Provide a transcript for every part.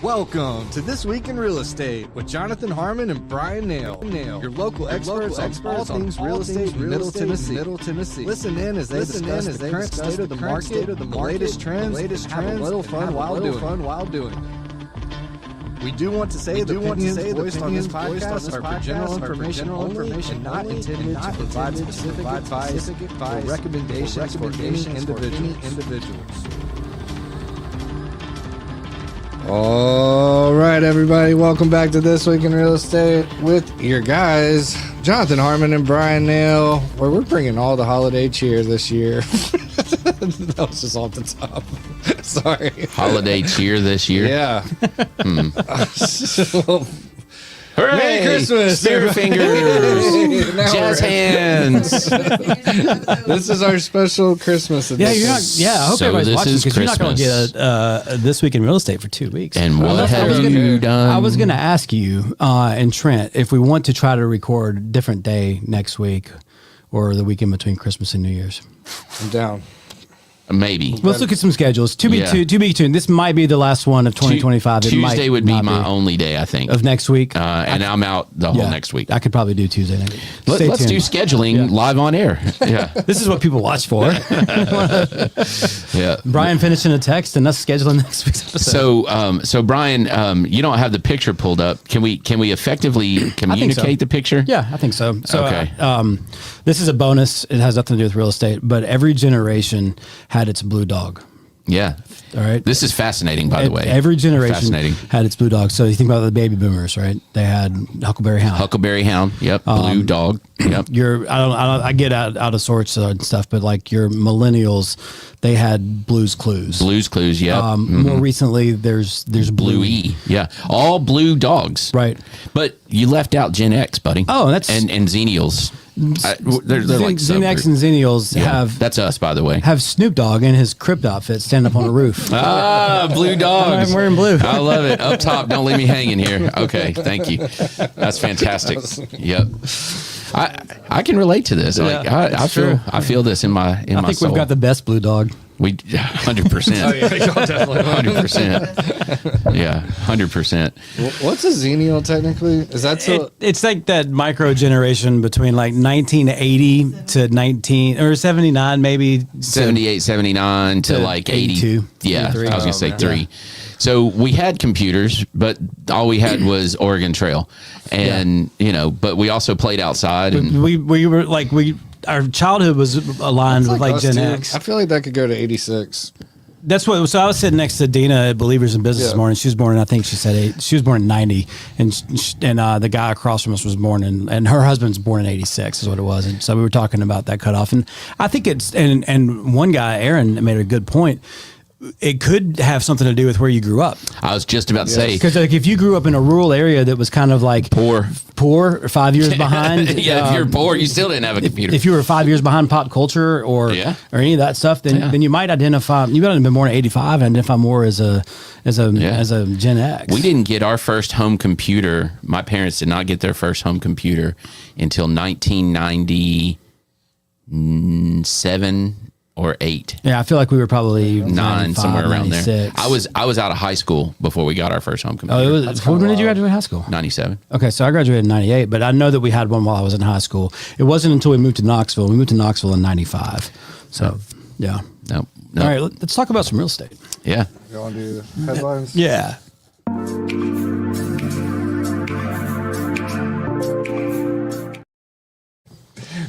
Welcome to This Week in Real Estate with Jonathan Harmon and Bryan Nale. Your local experts on all things real estate in Middle Tennessee. Listen in as they discuss the current state of the market, the latest trends, and have a little fun while doing it. We do want to say the opinions voiced on this podcast are for general information only and not intended to provide specific advice or recommendations for any individuals. All right, everybody, welcome back to This Week in Real Estate with your guys, Jonathan Harmon and Bryan Nale, where we're bringing all the holiday cheer this year. That was just off the top. Sorry. Holiday cheer this year? Yeah. Hooray! Merry Christmas! Spear fingers! Jazz hands! This is our special Christmas edition. I hope everybody's watching because you're not going to get This Week in Real Estate for 2 weeks. And what have you done? I was going to ask you and Trent if we want to try to record a different day next week or the weekend between Christmas and New Year's. I'm down. Maybe. Let's look at some schedules. To be tuned. This might be the last one of 2025. Tuesday would be my only day, I think. Of next week. And I'm out the whole next week. I could probably do Tuesday next week. Let's do scheduling live on air. Yeah. This is what people watch for. Yeah. Bryan finishing a text and us scheduling next week's episode. So Bryan, you don't have the picture pulled up. Can we effectively communicate the picture? Yeah, I think so. Okay. This is a bonus. It has nothing to do with real estate, but every generation had its blue dog. Yeah. All right. This is fascinating, by the way. Every generation had its blue dog. So you think about the baby boomers, right? They had Huckleberry Hound. Huckleberry Hound. Yep. Blue dog. Yep. I get out of sorts and stuff, but like your millennials, they had Blue's Clues. Blue's Clues. Yep. More recently, there's Bluey. Yeah. All blue dogs. Right. But you left out Gen X, buddy. Oh, that's and Xennials. They're like Gen X and Xennials that's us, by the way. Have Snoop Dogg in his crypt outfit stand up on a roof. Blue dogs. I'm wearing blue. I love it. Up top, don't leave me hanging here. Okay, thank you. That's fantastic. Yep. I can relate to this. Yeah, I feel this in my soul. I think we've got the best blue dog. We 100%. Oh, yeah, definitely 100%. Yeah, 100%. What's a Xennial technically? Is that it's like that micro generation between like 1980 to 79, maybe 78, 79 to like 82. Yeah, 83. I was gonna say 3. So we had computers, but all we had was Oregon Trail, and but we also played outside. And we were like our childhood was aligned with like Gen X. I feel like that could go to 86. That's what. So I was sitting next to Dina at Believers in Business this morning. She was born, I think she said she was born in 90, and the guy across from us was born and her husband's born in 86 is what it was. And so we were talking about that cutoff, and I think it's and one guy, Aaron, made a good point. It could have something to do with where you grew up. I was just about to say, because like if you grew up in a rural area that was kind of like poor or 5 years behind. If you're poor, you still didn't have a computer. If you were 5 years behind pop culture or any of that stuff, then you might identify. You might have been born in 85 and identify more as a Gen X. We didn't get our first home computer. My parents did not get their first home computer until 1997. Or 8. Yeah, I feel like we were probably 9, somewhere around 96. there. I was out of high school bore we got our first home computer. When did you graduate high school? 97. Okay, so I graduated in 98, but I know that we had one while I was in high school. It wasn't until we moved to Knoxville. We moved to Knoxville in 95. So, yeah. No. All right, let's talk about some real estate. Yeah. You want to do the headlines? Yeah.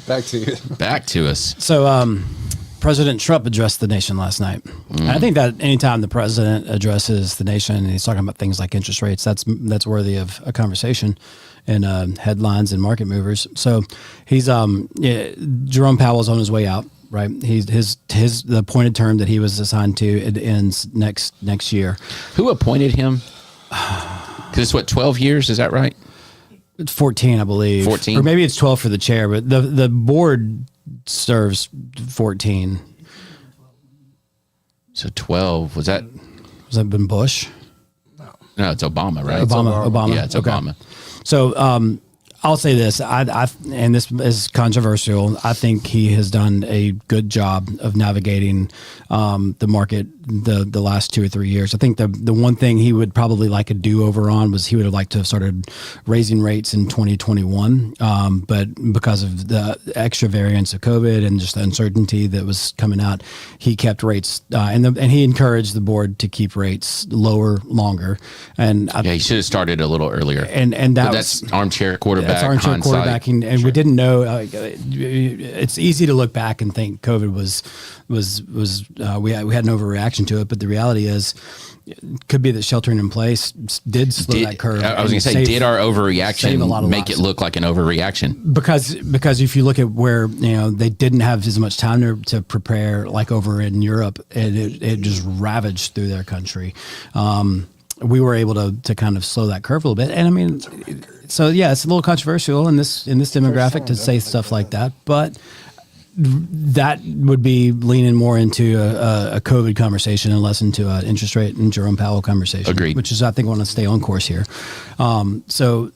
Back to us. So, President Trump addressed the nation last night. And I think that anytime the president addresses the nation and he's talking about things like interest rates, that's worthy of a conversation and headlines and market movers. So he's Jerome Powell's on his way out, right? The appointed term that he was assigned to, it ends next year. Who appointed him? Because it's 12 years, is that right? It's 14, I believe. 14? Or maybe it's 12 for the chair, but the board serves 14. So 12, was that been Bush? No, it's Obama, right? Obama. Yeah, it's okay. Obama. So I'll say this, and this is controversial. I think he has done a good job of navigating the market the last 2 or 3 years. I think the one thing he would probably like a do-over on was he would have liked to have started raising rates in 2021, but because of the extra variants of COVID and just the uncertainty that was coming out, he kept rates and he encouraged the board to keep rates lower longer. And he should have started a little earlier. And that's armchair quarterback. That's armchair hindsight. quarterbacking, and we didn't know. It's easy to look back and think COVID was we had an overreaction to it, but the reality is, it could be that sheltering in place did slow that curve. I was going to say, did our overreaction make it look like an overreaction? Because if you look at where they didn't have as much time to prepare, like over in Europe, and it just ravaged through their country. We were able to kind of slow that curve a little bit, and I mean, so yeah, it's a little controversial in this demographic to say stuff like that, but that would be leaning more into a COVID conversation and less into an interest rate and Jerome Powell conversation. Agreed. Which is, I think, want to stay on course here. So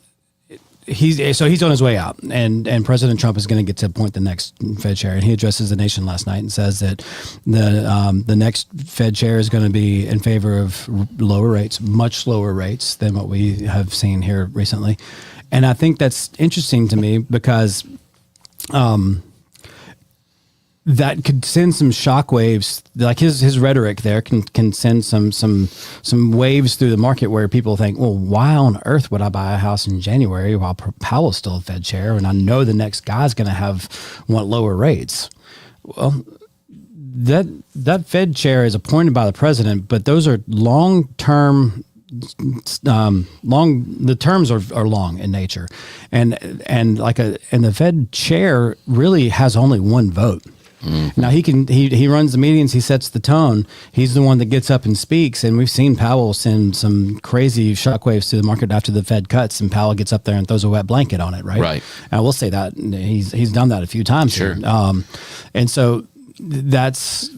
he's on his way out, and President Trump is going to get to appoint the next Fed chair. And he addresses the nation last night and says that the next Fed chair is going to be in favor of lower rates, much lower rates than what we have seen here recently. And I think that's interesting to me because that could send some shockwaves. Like his rhetoric there can send some waves through the market where people think, well, why on earth would I buy a house in January while Powell's still a Fed chair and I know the next guy's going to want lower rates? Well, that Fed chair is appointed by the president, but those are long-term. The terms are long in nature, and the Fed chair really has only one vote. Mm-hmm. Now he runs the meetings, he sets the tone. He's the one that gets up and speaks, and we've seen Powell send some crazy shockwaves to the market after the Fed cuts, and Powell gets up there and throws a wet blanket on it, right? Right. And I will say that he's done that a few times. Sure. Here. And so that's.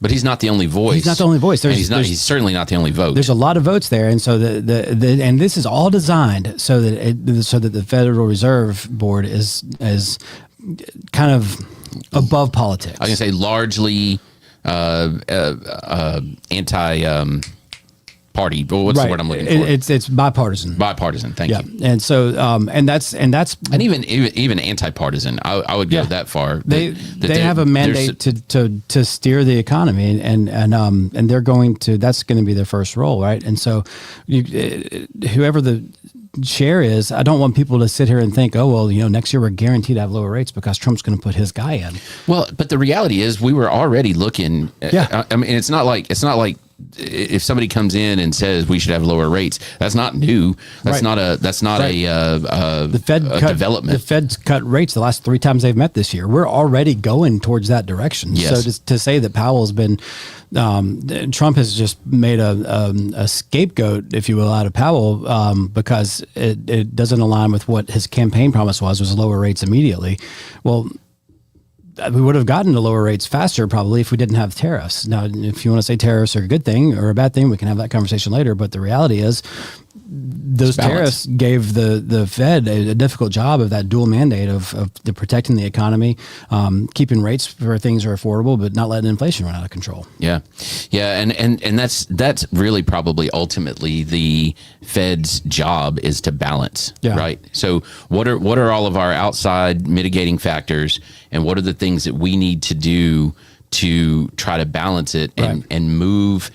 But he's not the only voice. He's not the only voice. He's certainly not the only vote. There's a lot of votes there, and so and this is all designed so that the Federal Reserve Board is kind of above politics. I was going to say largely anti party. But what's the word I'm looking for? It's bipartisan. Bipartisan. Thank you. And so and that's even anti-partisan. I would go that far. They have a mandate to steer the economy, and they're going to. That's going to be their first role, right? And so whoever the chair is, I don't want people to sit here and think, oh well, next year we're guaranteed to have lower rates because Trump's going to put his guy in. Well, but the reality is we were already looking. I mean, it's not like if somebody comes in and says we should have lower rates, that's not new. That's not a the Fed development. The Fed's cut rates the last 3 times they've met this year. We're already going towards that direction. Yes. So to say that Powell's been Trump has just made a scapegoat, if you will, out of Powell because it doesn't align with what his campaign promise was lower rates immediately. Well, we would have gotten to lower rates faster probably if we didn't have tariffs. Now, if you want to say tariffs are a good thing or a bad thing, we can have that conversation later. But the reality is those tariffs gave the Fed a difficult job of that dual mandate of protecting the economy, keeping rates where things are affordable, but not letting inflation run out of control. Yeah. And that's really probably ultimately the Fed's job is to balance, right? So what are all of our outside mitigating factors, and what are the things that we need to do to try to balance it and move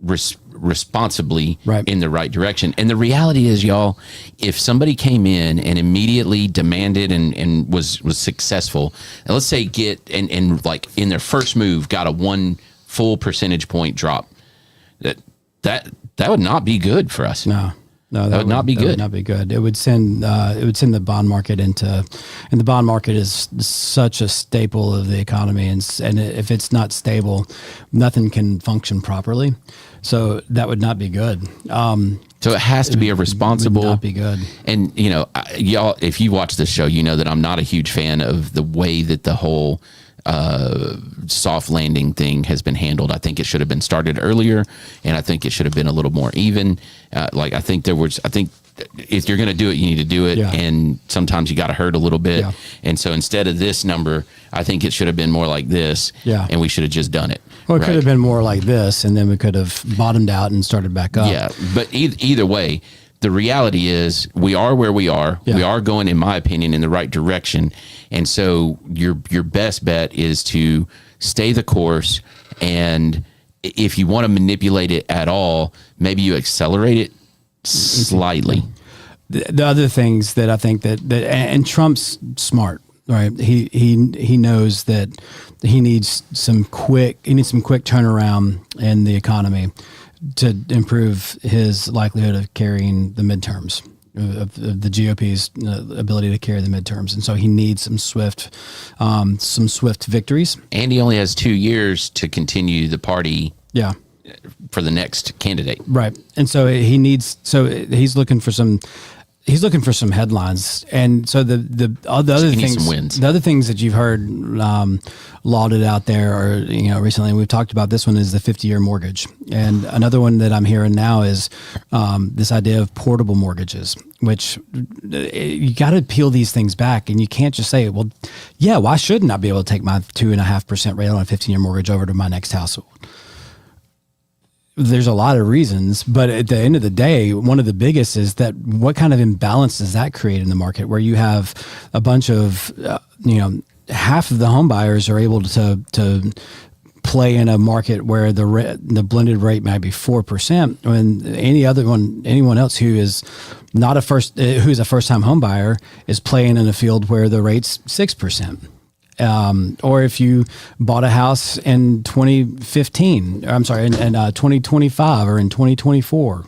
responsibly in the right direction? And the reality is, y'all, if somebody came in and immediately demanded and was successful, and let's say and like in their first move got a 1 full percentage point drop, that would not be good for us. No, that would not be good. Would not be good. It would send the bond market and the bond market is such a staple of the economy, and if it's not stable, nothing can function properly. So that would not be good. So it has to be a responsible. Would not be good. And y'all, if you watch this show, you know that I'm not a huge fan of the way that the whole soft landing thing has been handled. I think it should have been started earlier, and I think it should have been a little more even. I think if you're going to do it, you need to do it. Yeah. And sometimes you got to hurt a little bit. Yeah. And so instead of this number, I think it should have been more like this. Yeah. And we should have just done it. Well, it could have been more like this, and then we could have bottomed out and started back up. Yeah. But either way, the reality is we are where we are. Yeah. We are going, in my opinion, in the right direction. And so your best bet is to stay the course. And if you want to manipulate it at all, maybe you accelerate it slightly. The other things that I think that and Trump's smart, right? He knows that he needs some quick turnaround in the economy to improve his likelihood of carrying the midterms, of the GOP's ability to carry the midterms. And so he needs some swift victories. And he only has 2 years to continue the party. Yeah. For the next candidate. Right. And so he's looking for some headlines. And so the other things, some wins. The other things that you've heard lauded out there, or recently, and we've talked about this one, is the 50-year mortgage. And another one that I'm hearing now is this idea of portable mortgages, which you got to peel these things back, and you can't just say, well, yeah, why shouldn't I be able to take my 2.5% rate on a 15-year mortgage over to my next household? There's a lot of reasons, but at the end of the day, one of the biggest is that what kind of imbalance does that create in the market, where you have a bunch of, half of the home buyers are able to play in a market where the blended rate might be 4%, when anyone else who is not who's a first-time home buyer is playing in a field where the rate's 6%. Or if you bought a house in 2015, in 2025 or in 2024,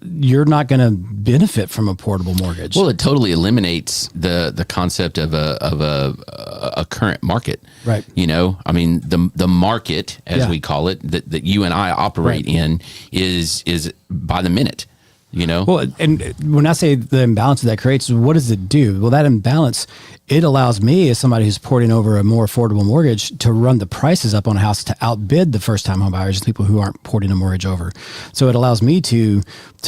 you're not going to benefit from a portable mortgage. Well, it totally eliminates the concept of a current market. Right. The market, as we call it, that you and I operate in is by the minute. Well, and when I say the imbalance that creates, what does it do? Well, that imbalance, it allows me, as somebody who's porting over a more affordable mortgage, to run the prices up on a house to outbid the first-time home buyers, people who aren't porting a mortgage over. So it allows me to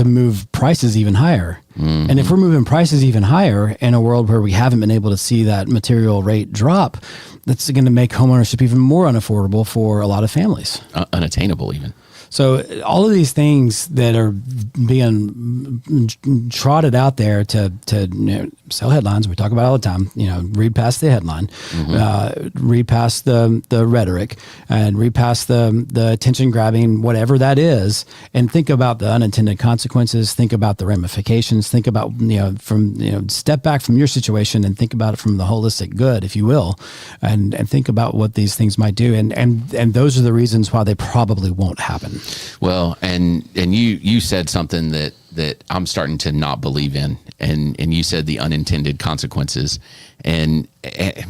move prices even higher. Mm-hmm. And if we're moving prices even higher in a world where we haven't been able to see that material rate drop, that's going to make homeownership even more unaffordable for a lot of families. Unattainable even. So all of these things that are being trotted out there to sell headlines, we talk about all the time, read past the headline, read past the rhetoric, and read past the attention grabbing, whatever that is, and think about the unintended consequences, think about the ramifications, think about, step back from your situation and think about it from the holistic good, if you will, and think about what these things might do. And those are the reasons why they probably won't happen. Well, and you said something that I'm starting to not believe in, and you said the unintended consequences. And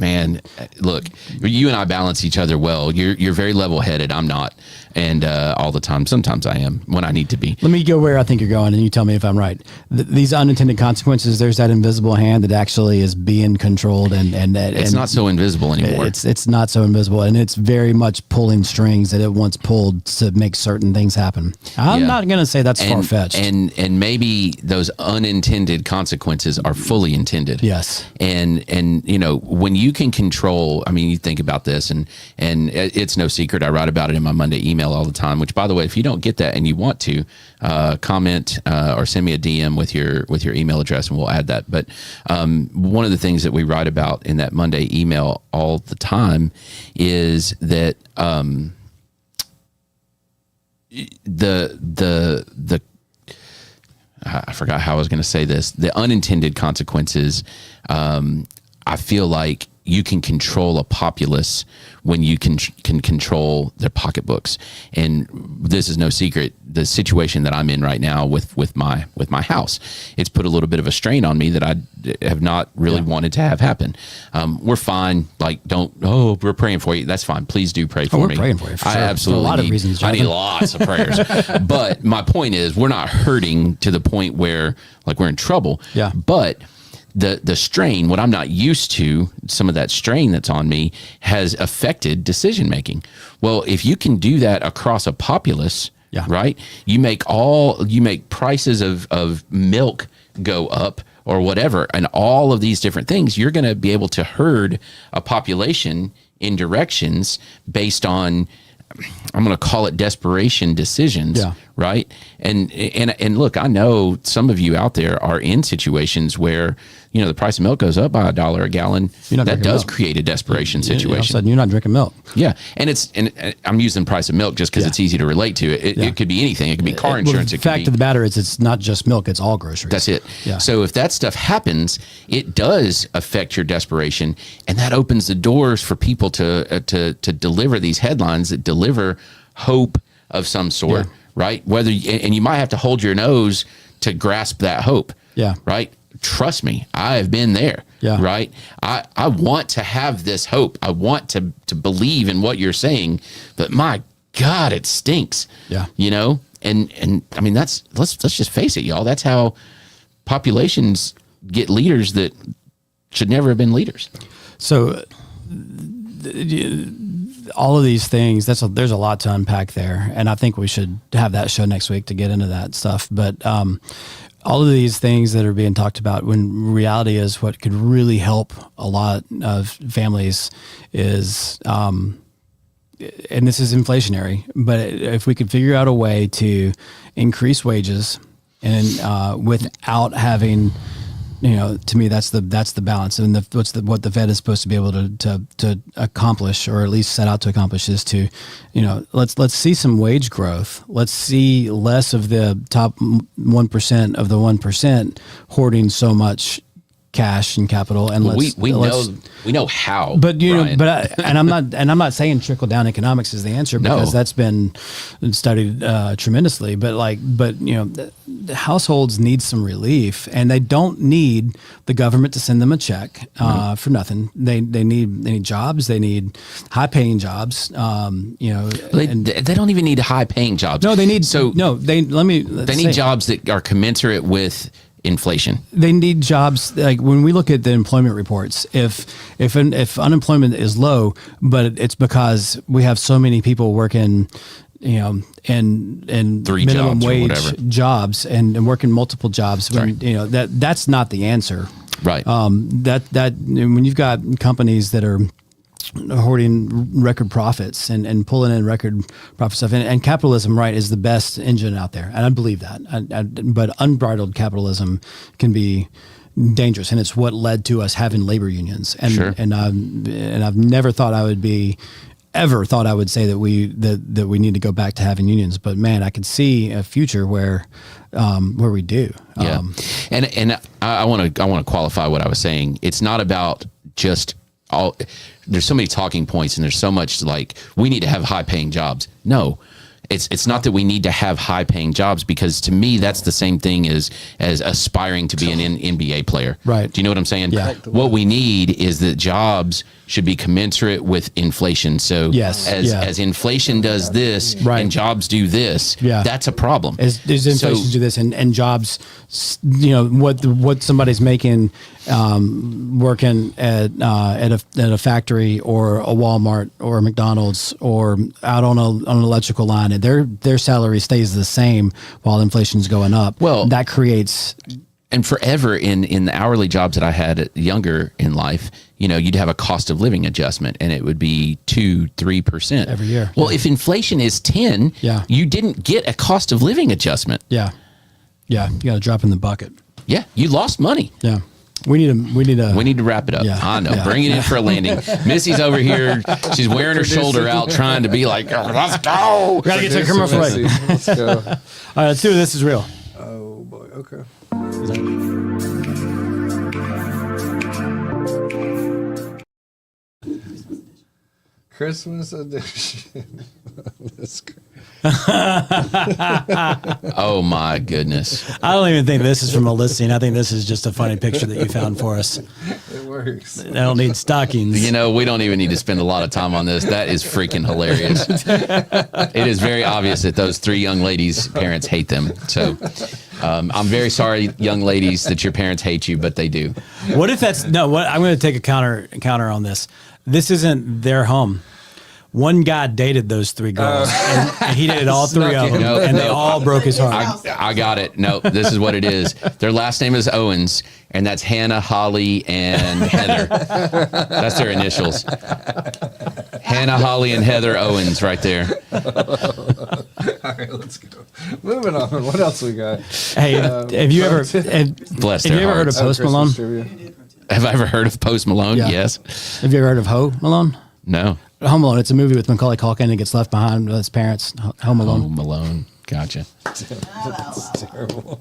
man, look, you and I balance each other well. You're very level-headed. I'm not, and all the time. Sometimes I am when I need to be. Let me go where I think you're going, and you tell me if I'm right. These unintended consequences. There's that invisible hand that actually is being controlled, and it's not so invisible anymore. It's not so invisible, and it's very much pulling strings that it once pulled to make certain things happen. I'm not going to say that's far-fetched, and maybe those unintended consequences are fully intended. Yes, and when you can control, you think about this, and it's no secret. I write about it in my Monday email all the time, which, by the way, if you don't get that and you want to, comment or send me a DM with your email address, and we'll add that. But one of the things that we write about in that Monday email all the time is that the I forgot how I was going to say this. The unintended consequences, I feel like you can control a populace when you can control their pocketbooks. And this is no secret. The situation that I'm in right now with my house, it's put a little bit of a strain on me that I have not really wanted to have happen. We're fine. We're praying for you. That's fine. Please do pray for me. We're praying for you. For I sure. absolutely for a lot of reasons, Jonathan. I need lots of prayers. But my point is, we're not hurting to the point where we're in trouble. Yeah. But the strain, what I'm not used to, some of that strain that's on me has affected decision making. Well, if you can do that across a populace, right? You make prices of milk go up or whatever, and all of these different things, you're going to be able to herd a population in directions based on, I'm going to call it desperation decisions, right? And look, I know some of you out there are in situations where, you know, the price of milk goes up by $1 a gallon. That does create a desperation situation. All of a sudden, you're not drinking milk. Yeah, and I'm using the price of milk just because it's easy to relate to. It could be anything. It could be car insurance. The fact of the matter is, it's not just milk; it's all groceries. That's it. Yeah. So if that stuff happens, it does affect your desperation, and that opens the doors for people to deliver these headlines that deliver hope of some sort, right? And you might have to hold your nose to grasp that hope. Yeah. Right. Trust me, I have been there. Yeah. Right. I want to have this hope. I want to believe in what you're saying, but my God, it stinks. Yeah. You know, and I mean, let's just face it, y'all. That's how populations get leaders that should never have been leaders. So all of these things, there's a lot to unpack there. And I think we should have that show next week to get into that stuff. But, all of these things that are being talked about, when reality is what could really help a lot of families is, and this is inflationary, but if we could figure out a way to increase wages and without having, you know, to me, that's the balance. And what the Fed is supposed to be able to accomplish, or at least set out to accomplish, is to, you know, let's see some wage growth. Let's see less of the top 1% of the 1% hoarding so much cash and capital. And we know how. But you Brian. know, I'm not saying trickle down economics is the answer, because that's been studied tremendously. But you know, the households need some relief, and they don't need the government to send them a check for nothing. They need jobs. They need high paying jobs. You know, they don't even need high paying jobs. No, they need They need jobs that are commensurate with inflation. They need jobs. Like when we look at the employment reports, if unemployment is low, but it's because we have so many people working, you know, in 3 minimum jobs wage jobs and working multiple jobs, when, you know, that's not the answer. Right. That when you've got companies that are hoarding record profits and pulling in record profit stuff, and capitalism, right, is the best engine out there, and I believe that. But unbridled capitalism can be dangerous, and it's what led to us having labor unions. And sure. and I've never thought I would say that we need to go back to having unions. But man, I could see a future where we do. Yeah. And I want to qualify what I was saying. It's not about just there's so many talking points, and there's so much like we need to have high paying jobs. No, it's not that we need to have high paying jobs, because to me that's the same thing as aspiring to be an NBA player. Right. Do you know what I'm saying? Yeah. What we need is that jobs should be commensurate with inflation. So as inflation does this, right, and jobs do this, that's a problem. As inflation do this and jobs, you know, what somebody's making working at a factory or a Walmart or a McDonald's or out on an electrical line, and their salary stays the same while inflation's going up. Well, that creates. And forever in the hourly jobs that I had younger in life, you know, you'd have a cost of living adjustment, and it would be 2-3% every year. Well, if inflation is 10, you didn't get a cost of living adjustment. Yeah. You got to drop in the bucket. Yeah, you lost money. Yeah. We need to wrap it up. Yeah. I know. Bring it in for a landing. Missy's over here. She's wearing her shoulder out, trying to be like, let's go. Gotta get to a commercial break. Let's go. All right, let's do This Is Real. Oh boy. Okay. Christmas edition. That's great. Oh my goodness. I don't even think this is from a listing. I think this is just a funny picture that you found for us. It works. I don't need stockings. You know, we don't even need to spend a lot of time on this. That is freaking hilarious. It is very obvious that those 3 young ladies' parents hate them. So I'm very sorry, young ladies, that your parents hate you, but they do. What if I'm going to take a counter on this. This isn't their home. One guy dated those 3 girls, and he dated all 3 of them, Nope, and they nope. all broke his heart. I got it. No, this is what it is. Their last name is Owens, and that's Hannah, Holly, and Heather. That's their initials. Hannah, Holly, and Heather Owens right there. All right, let's go. Moving on. What else we got? Hey, have you ever Bless have their you ever heard of hearts. Post Malone? Have I ever heard of Post Malone? Yeah. Yes. Have you ever heard of Ho Malone? No. Home Alone. It's a movie with Macaulay Culkin and gets left behind with his parents. Home Alone. Oh, Malone. Gotcha. That's terrible.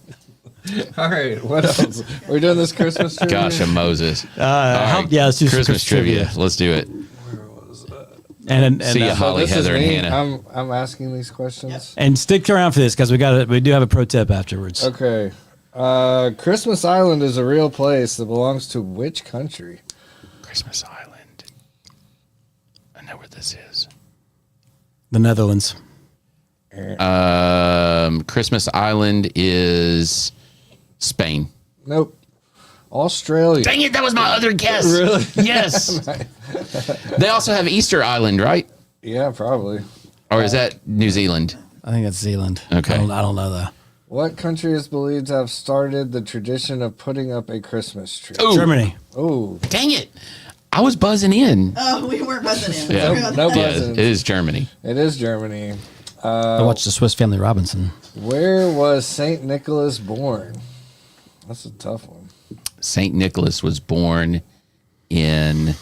All right, what else? We're doing this Christmas trivia? Gosh, Moses. All right. Yeah, let's do some Christmas trivia. Let's do it. And See ya, Holly, this is Heather, and me. Hannah. I'm asking these questions. and stick around for this because we do have a pro tip afterwards. Okay. Christmas Island is a real place that belongs to which country? Christmas Island. I know where this is. The Netherlands. Christmas Island is Spain. Nope. Australia. Dang it, that was my other guess. Really? Yes. They also have Easter Island, right? Yeah, probably. Or is that New Zealand? I think that's Zealand. Okay. I don't know though. What country is believed to have started the tradition of putting up a Christmas tree? Ooh. Germany. Oh, Dang it. I was buzzing in. Oh, we weren't buzzing in. Yeah. Sorry about No that. Yeah, buzzing. it is Germany. it is Germany. I watched the Swiss Family Robinson. Where was Saint Nicholas born? That's a tough one. St. Nicholas was born in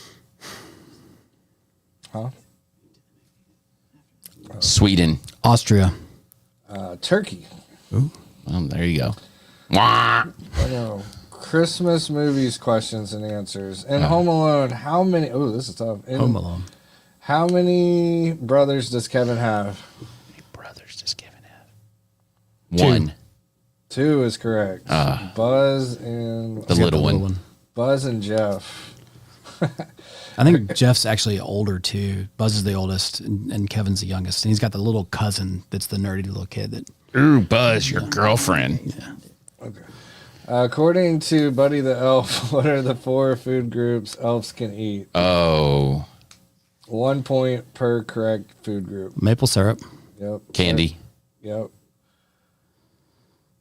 Huh? Sweden. Austria. Turkey. Well, there you go. Wah. I know. Christmas movies, questions and answers. In Home Alone, how many? Oh, this is tough. In Home Alone. How many brothers does Kevin have? Brothers does Kevin have? 2. 1. 2 is correct. Buzz and The little one. Buzz and Jeff. I think Jeff's actually older too. Buzz is the oldest, and Kevin's the youngest. And he's got the little cousin that's the nerdy little kid that. Ooh, Buzz, your girlfriend. Okay. According to Buddy the Elf, what are the 4 food groups elves can eat? Oh, 1 point per correct food group. Maple syrup, Yep. candy, Yep.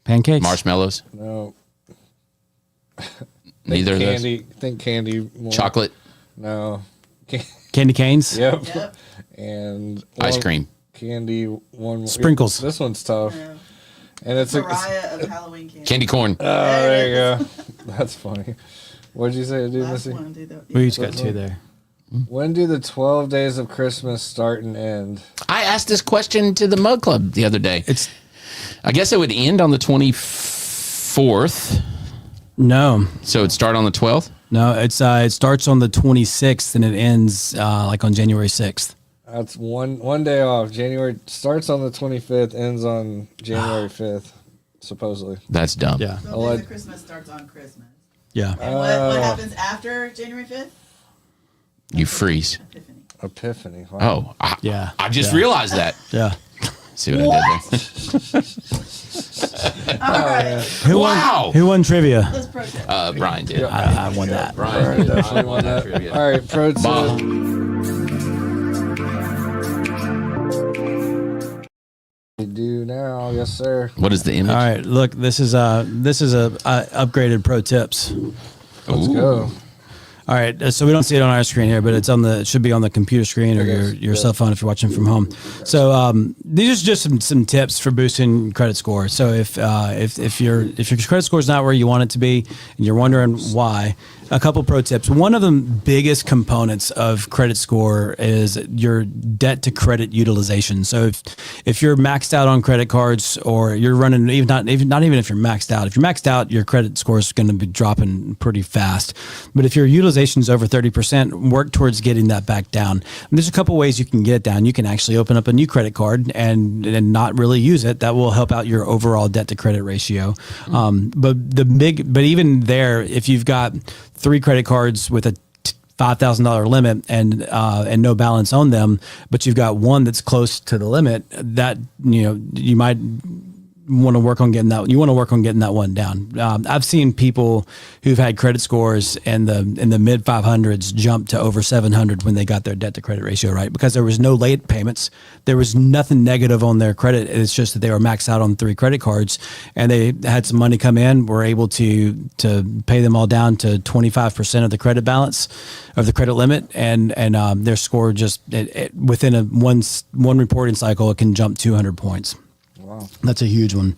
pancakes, marshmallows. No. Neither of those. Candy. Think candy. More. Chocolate, No. candy canes, Yep. Yep. And ice one- cream. Candy. One Sprinkles. This one's tough. Yeah. And it's a. Mariah of Halloween candy. Candy corn. Oh, there you go. That's funny. What did you say, dude, Last Missy? one, dude, that- we each got 2 there. When do the 12 days of Christmas start and end? I asked this question to the Mug Club the other day. I guess it would end on the 24th. No, So it'd start on the 12th? no, it starts on the 26th and it ends like on January 6th. That's one day off. January starts on the 25th, ends on January 5th, supposedly. That's dumb. Yeah, 12 days of Christmas starts on Christmas. yeah. And what happens after January 5th? You freeze. Epiphany. Epiphany. Wow. Oh, Yeah. I just Yeah. realized that. Yeah. See what I did All right. there? Wow. Who won trivia? Let's pro tip. Brian did. I won that. Brian did. Definitely won that. All right, pro tip. Bob. We do now, yes, sir. What is the image? All right, look, this is a upgraded pro tips. Let's go. All right, so we don't see it on our screen here, but it should be on the computer screen or your cell phone if you're watching from home. So these are just some tips for boosting credit score. So if your credit score is not where you want it to be and you're wondering why, a couple pro tips. One of the biggest components of credit score is your debt to credit utilization. So if you're maxed out on credit cards or you're running not even if you're maxed out. If you're maxed out, your credit score is going to be dropping pretty fast. But if your utilization is over 30%, work towards getting that back down. And there's a couple ways you can get it down. You can actually open up a new credit card and not really use it. That will help out your overall debt to credit ratio. But even there, if you've got 3 credit cards with a $5,000 limit and no balance on them, but you've got one that's close to the limit, that you might want to work on getting that. You want to work on getting that one down. I've seen people who've had credit scores in the mid 500s jump to over 700 when they got their debt to credit ratio right, because there was no late payments. There was nothing negative on their credit. It's just that they were maxed out on 3 credit cards, and they had some money come in, were able to pay them all down to 25% of the credit balance of the credit limit, and their score just within one reporting cycle, it can jump 200 points. Wow. That's a huge one.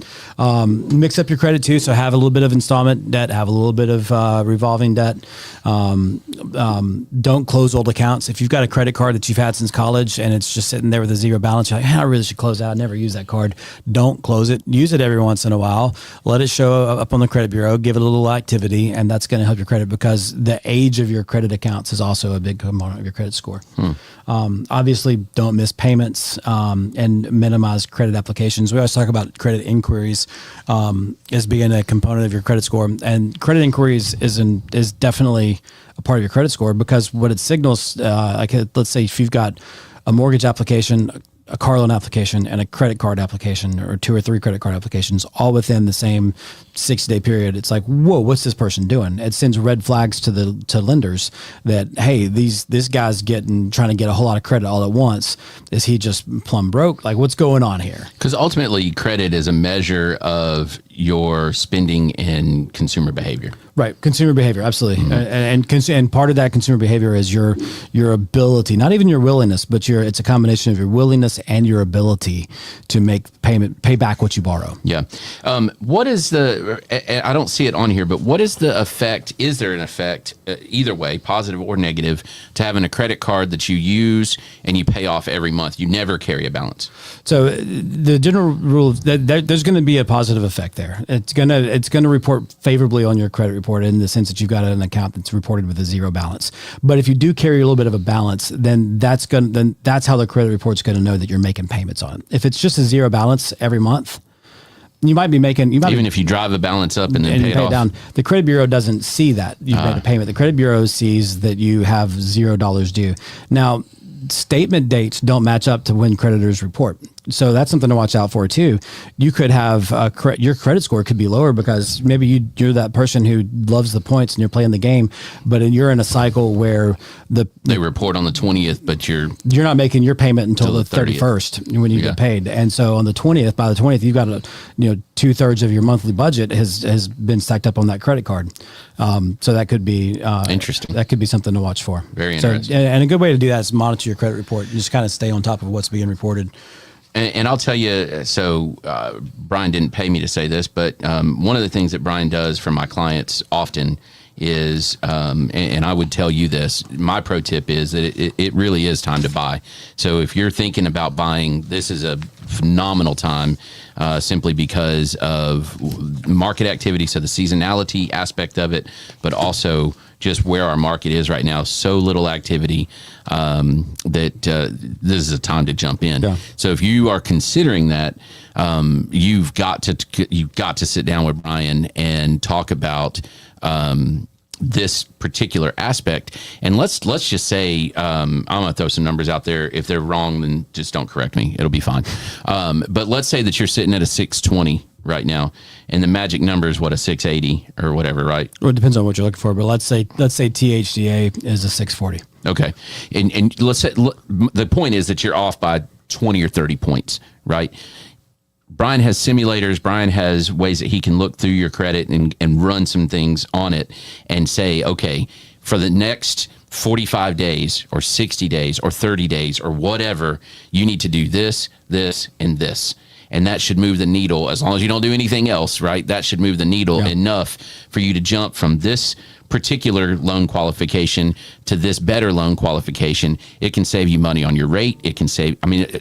Mix up your credit too. So have a little bit of installment debt, have a little bit of revolving debt. Don't close old accounts. If you've got a credit card that you've had since college and it's just sitting there with a zero balance, you're like, I really should close out. I never use that card. Don't close it. Use it every once in a while. Let it show up on the credit bureau. Give it a little activity, and that's going to help your credit, because the age of your credit accounts is also a big component of your credit score. Obviously, don't miss payments and minimize credit applications. We always talk about credit inquiries as being a component of your credit score, and credit inquiries is definitely a part of your credit score, because what it signals, let's say if you've got a mortgage application, a car loan application, and a credit card application, or 2 or 3 credit card applications, all within the same 60-day period. It's like, whoa, what's this person doing? It sends red flags to lenders that, hey, this guy's trying to get a whole lot of credit all at once. Is he just plumb broke? Like, what's going on here? Because ultimately, credit is a measure of your spending and consumer behavior. Right, consumer behavior, absolutely, and part of that consumer behavior is your ability, not even your willingness, but it's a combination of your willingness and your ability to pay back what you borrow. Yeah. What is I don't see it on here, but what is the effect? Is there an effect, either way, positive or negative, to having a credit card that you use and you pay off every month? You never carry a balance. So the general rule that there's going to be a positive effect there. It's gonna report favorably on your credit report in the sense that you've got an account that's reported with a zero balance. But if you do carry a little bit of a balance, then that's how the credit report's going to know that you're making payments on it. If it's just a zero balance every month, you might be making if you drive a balance up and then pay it down. The credit bureau doesn't see that you've made a payment. The credit bureau sees that you have $0 due. Now, statement dates don't match up to when creditors report. So that's something to watch out for too. You could have your credit score could be lower because maybe you're that person who loves the points and you're playing the game, but you're in a cycle where they report on the 20th, but you're not making your payment until the 31st when you get paid. And so on the 20th, by the 20th, you've got 2/3 of your monthly budget has been stacked up on that credit card. So that could be interesting. That could be something to watch for. Very interesting. And a good way to do that is monitor your credit report. You just kind of stay on top of what's being reported. And I'll tell you, Brian didn't pay me to say this, but one of the things that Brian does for my clients often is, and I would tell you this, my pro tip is that it really is time to buy. So if you're thinking about buying, this is a phenomenal time simply because of market activity, so the seasonality aspect of it, but also just where our market is right now, so little activity that this is a time to jump in. Yeah. So if you are considering that, you've got to sit down with Brian and talk about this particular aspect. And let's just say, I'm going to throw some numbers out there. If they're wrong, then just don't correct me. It'll be fine. But let's say that you're sitting at a 620 right now, and the magic number is a 680 or whatever, right? Well, it depends on what you're looking for, but let's say THDA is a 640. Okay. And let's say, the point is that you're off by 20 or 30 points, right? Brian has simulators. Brian has ways that he can look through your credit and run some things on it and say, okay, for the next 45 days or 60 days or 30 days or whatever, you need to do this, this, and this. And that should move the needle, as long as you don't do anything else, right? That should move the needle enough for you to jump from this particular loan qualification to this better loan qualification. It can save you money on your rate. It can save,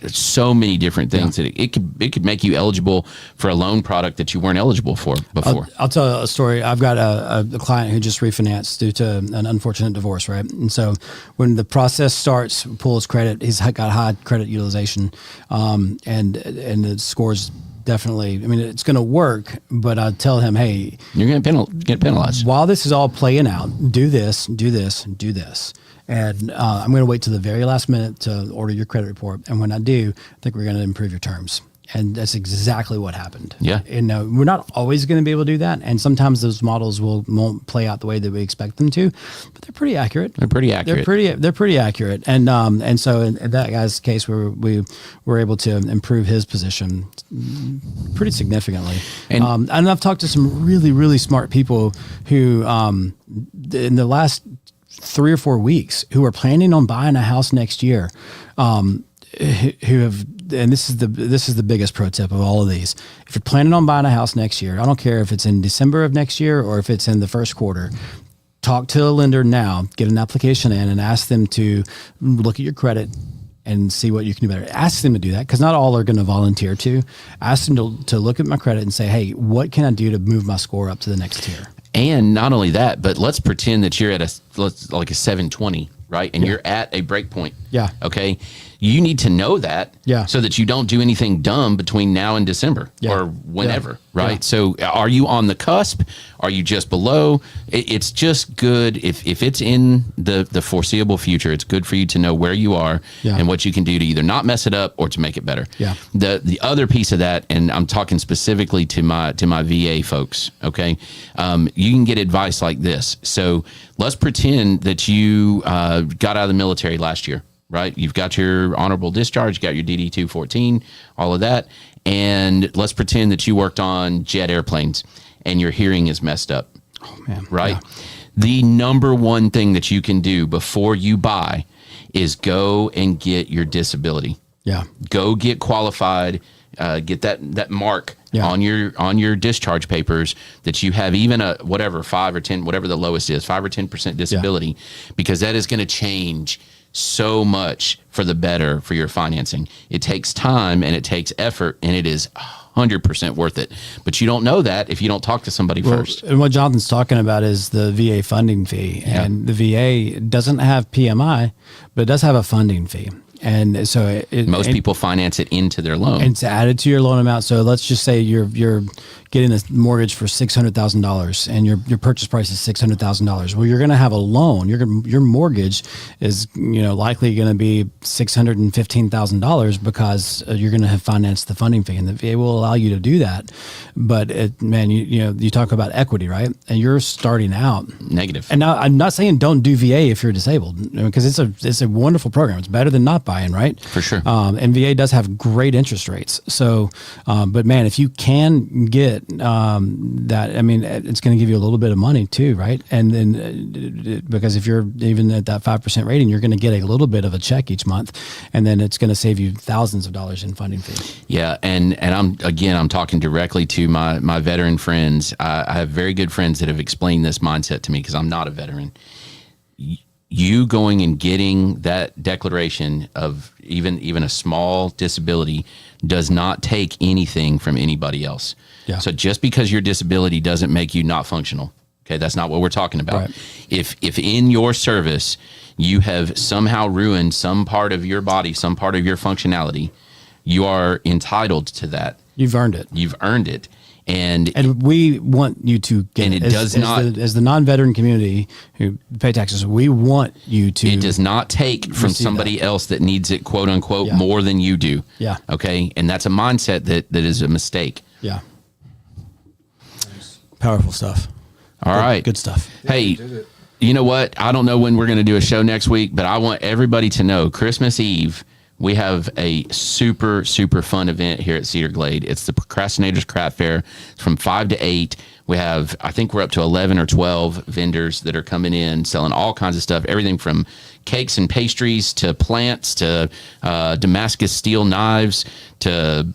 so many different things that it could make you eligible for a loan product that you weren't eligible for before. I'll tell a story. I've got a client who just refinanced due to an unfortunate divorce, right? And so when the process starts, pull his credit, he's got high credit utilization, and the scores definitely, it's going to work, but I tell him, hey, you're going to get penalized. While this is all playing out, do this, do this, do this. And I'm going to wait till the very last minute to order your credit report. And when I do, I think we're going to improve your terms. And that's exactly what happened. Yeah. And we're not always going to be able to do that. And sometimes those models won't play out the way that we expect them to, but they're pretty accurate. They're pretty accurate. They're pretty accurate. And so in that guy's case, we were able to improve his position pretty significantly. And I've talked to some really, really smart people who, in the last 3 or 4 weeks, who are planning on buying a house next year, who have, and this is the biggest pro tip of all of these. If you're planning on buying a house next year, I don't care if it's in December of next year or if it's in the first quarter, talk to a lender now, get an application in and ask them to look at your credit and see what you can do better. Ask them to do that, because not all are going to volunteer to. Ask them to look at my credit and say, hey, what can I do to move my score up to the next tier? And not only that, but let's pretend that you're at like a 720, right? And you're at a break point. Yeah. Okay. You need to know that, so that you don't do anything dumb between now and December or whenever, right? Yeah. So are you on the cusp? Are you just below? It's just good if it's in the foreseeable future. It's good for you to know where you are and what you can do to either not mess it up or to make it better. Yeah. The other piece of that, and I'm talking specifically to my VA folks. Okay, you can get advice like this. So let's pretend that you got out of the military last year. Right, you've got your honorable discharge, you got your DD 214, all of that, and let's pretend that you worked on jet airplanes and your hearing is messed up. Oh man! Right, the number one thing that you can do before you buy is go and get your disability. Yeah, go get qualified. Get that mark on your discharge papers that you have even a whatever 5 or 10, whatever the lowest is, 5 or 10% disability, because that is going to change so much for the better for your financing. It takes time and it takes effort, and it is 100% worth it. But you don't know that if you don't talk to somebody first. And what Jonathan's talking about is the VA funding fee. And the VA doesn't have PMI, but it does have a funding fee. And so most people finance it into their loan. And it's added to your loan amount. So let's just say you're getting a mortgage for $600,000 and your purchase price is $600,000. Well, you're going to have a loan. Your mortgage is likely going to be $615,000 because you're going to have financed the funding fee, and the VA will allow you to do that. But you talk about equity, right? And you're starting out negative. And now I'm not saying don't do VA if you're disabled, because it's a wonderful program. It's better than not buying, right? For sure. And VA does have great interest rates. So, but man, if you can get that, I mean, it's going to give you a little bit of money too, right? And then because if you're even at that 5% rating, you're going to get a little bit of a check each month, and then it's going to save you thousands of dollars in funding fee. Yeah, and I'm talking directly to my veteran friends. I have very good friends that have explained this mindset to me because I'm not a veteran. You going and getting that declaration of even a small disability does not take anything from anybody else. Yeah. So just because your disability doesn't make you not functional, okay, that's not what we're talking about. Right. If in your service you have somehow ruined some part of your body, some part of your functionality, you are entitled to that. You've earned it. You've earned it. And we want you to get it. As the non-veteran community who pay taxes, we want you to. It does not take from somebody else that needs it, quote unquote, more than you do. Yeah. Okay. And that's a mindset that is a mistake. Yeah. Powerful stuff. All right. Good stuff. Hey, you know what? I don't know when we're going to do a show next week, but I want everybody to know Christmas Eve, we have a super, super fun event here at Cedar Glade. It's the Procrastinators Craft Fair. It's from 5 to 8. I think we're up to 11 or 12 vendors that are coming in, selling all kinds of stuff, everything from cakes and pastries to plants to Damascus steel knives to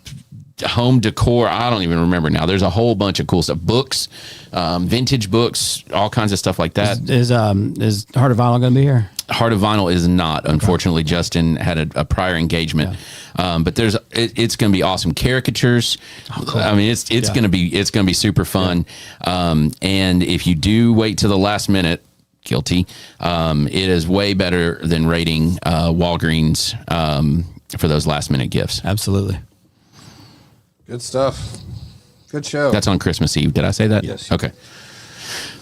home decor. I don't even remember now. There's a whole bunch of cool stuff. Books, vintage books, all kinds of stuff like that. Is Heart of Vinyl going to be here? Heart of Vinyl is not. Unfortunately, Justin had a prior engagement. Yeah. But it's going to be awesome. Caricatures. Oh, cool. I mean, it's going to be super fun. Yeah. And if you do wait to the last minute, guilty. It is way better than raiding Walgreens for those last minute gifts. Absolutely. Good stuff. Good show. That's on Christmas Eve. Did I say that? Yes. Okay.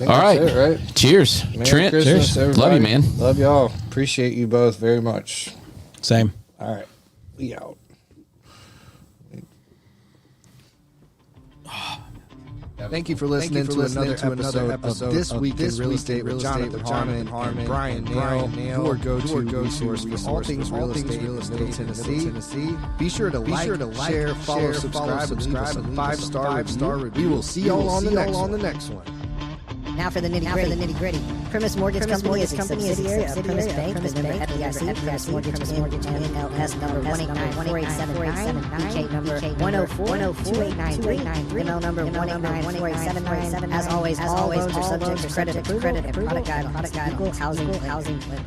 All right. Right. Cheers. Merry Trent. Christmas, cheers. Love you, man. Love y'all. Appreciate you both very much. Same. All right. We out. Thank you for listening to another episode of This Week in Real Estate with Jonathan Harmon and Bryan Nale, your go-to resource for all things real estate in Middle Tennessee. Be sure to like, share, follow, subscribe, and leave us a 5-star review. We will see you all on the next one. Now for the nitty-gritty. Primus Mortgage Company is a subsidiary of Primus Bank, the member FDIC, Primus Mortgage NMLS number 1894879, PK number 1042893, ML number 1894879. As always, all loans are subject to credit approval and product guide on equal housing lender.